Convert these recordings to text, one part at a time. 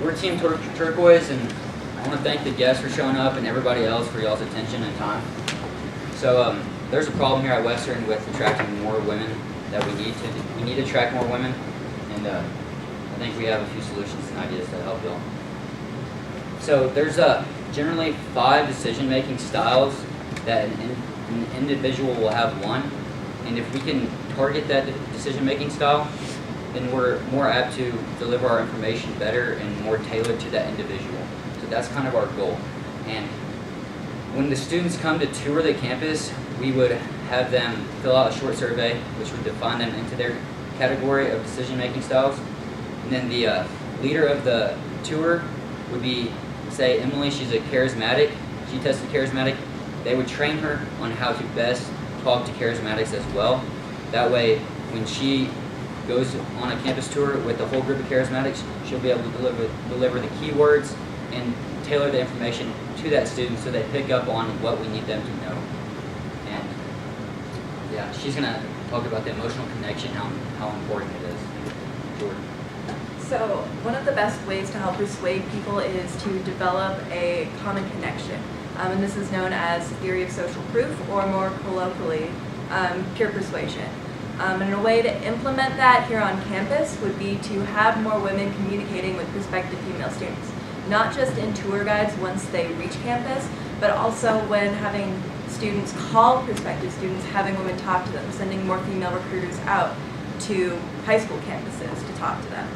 we're Team Turquoise, and I want to thank the guests for showing up and everybody else for y'all's attention and time. So there's a problem here at Western with attracting more women that we need to. We need to attract more women, and I think we have a few solutions and ideas to help y'all. So there's generally 5 decision-making styles that an individual will have one, and if we can target that decision-making style, then we're more apt to deliver our information better and more tailored to that individual. So that's kind of our goal. And when the students come to tour the campus, we would have them fill out a short survey, which would define them into their category of decision-making styles. And then the leader of the tour would be, say, Emily, she's a charismatic. She tested charismatic. They would train her on how to best talk to charismatics as well. That way, when she goes on a campus tour with a whole group of charismatics, she'll be able to deliver the keywords and tailor the information to that student so they pick up on what we need them to know. And yeah, she's gonna talk about the emotional connection, how important it is. Jordan. So one of the best ways to help persuade people is to develop a common connection. And this is known as theory of social proof, or more colloquially, peer persuasion. And a way to implement that here on campus would be to have more women communicating with prospective female students, not just in tour guides once they reach campus, but also when having students call prospective students, having women talk to them, sending more female recruiters out to high school campuses to talk to them.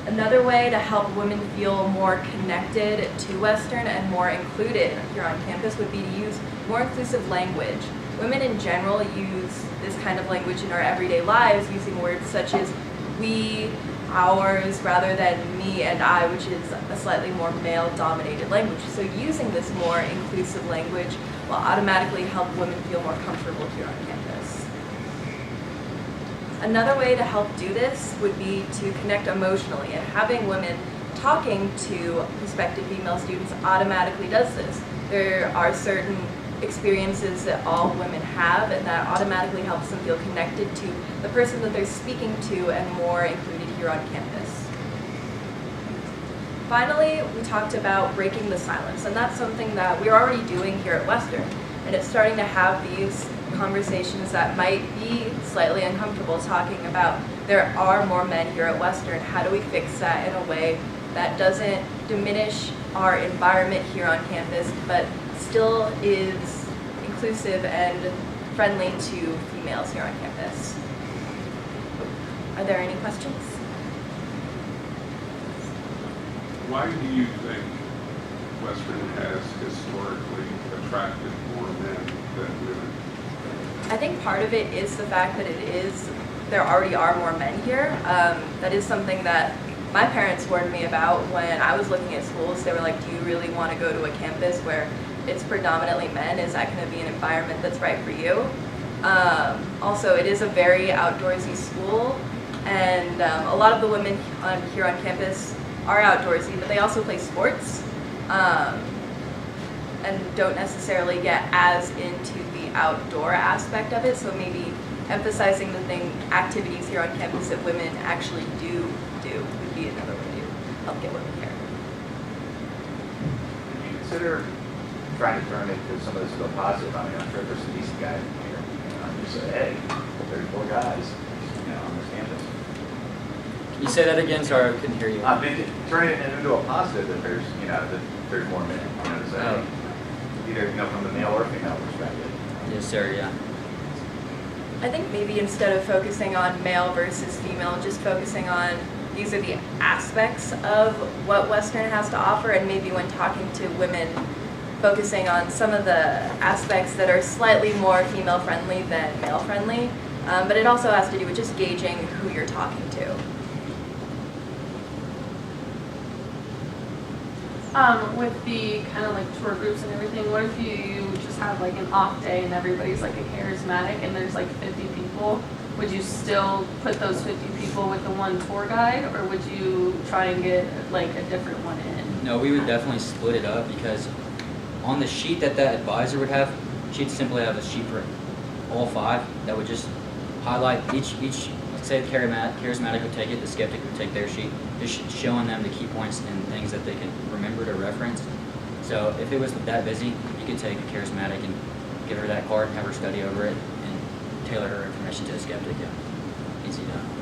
Another way to help women feel more connected to Western and more included here on campus would be to use more inclusive language. Women in general use this kind of language in our everyday lives, using words such as we, ours, rather than me and I, which is a slightly more male-dominated language. So using this more inclusive language will automatically help women feel more comfortable here on campus. Another way to help do this would be to connect emotionally, and having women talking to prospective female students automatically does this. There are certain experiences that all women have, and that automatically helps them feel connected to the person that they're speaking to and more included here on campus. Finally, we talked about breaking the silence, and that's something that we're already doing here at Western, and it's starting to have these conversations that might be slightly uncomfortable, talking about there are more men here at Western. How do we fix that in a way that doesn't diminish our environment here on campus, but still is inclusive and friendly to females here on campus? Are there any questions? Why do you think Western has historically attracted more men than women? I think part of it is the fact that there already are more men here. That is something that my parents warned me about when I was looking at schools. They were like, do you really want to go to a campus where it's predominantly men? Is that going to be an environment that's right for you? Also, it is a very outdoorsy school, and a lot of the women here on campus are outdoorsy, but they also play sports and don't necessarily get as into the outdoor aspect of it. So maybe emphasizing the activities here on campus that women actually do would be another way to help get women here. Did you consider trying to turn it to some of this to a positive? I mean, I'm sure there's some decent guys here. Just say, hey, there's more guys, on this campus. Can you say that again? Sorry, I couldn't hear you. Turning it into a positive that there's, that there's more men. To say, either from the male or female perspective. Yes, sir. Yeah. I think maybe instead of focusing on male versus female, just focusing on these are the aspects of what Western has to offer, and maybe when talking to women, focusing on some of the aspects that are slightly more female-friendly than male-friendly. But it also has to do with just gauging who you're talking to. With the kind of like tour groups and everything, what if you just have like an off day and everybody's like a charismatic and there's like 50 people? Would you still put those 50 people with the one tour guide, or would you try and get like a different one in? No, we would definitely split it up, because on the sheet that advisor would have, she'd simply have a sheet for all 5 that would just highlight each say the charismatic would take it, the skeptic would take their sheet, just showing them the key points and things that they can remember to reference. So if it was that busy, you could take a charismatic and give her that card and have her study over it and tailor her information to a skeptic. Yeah, easy done.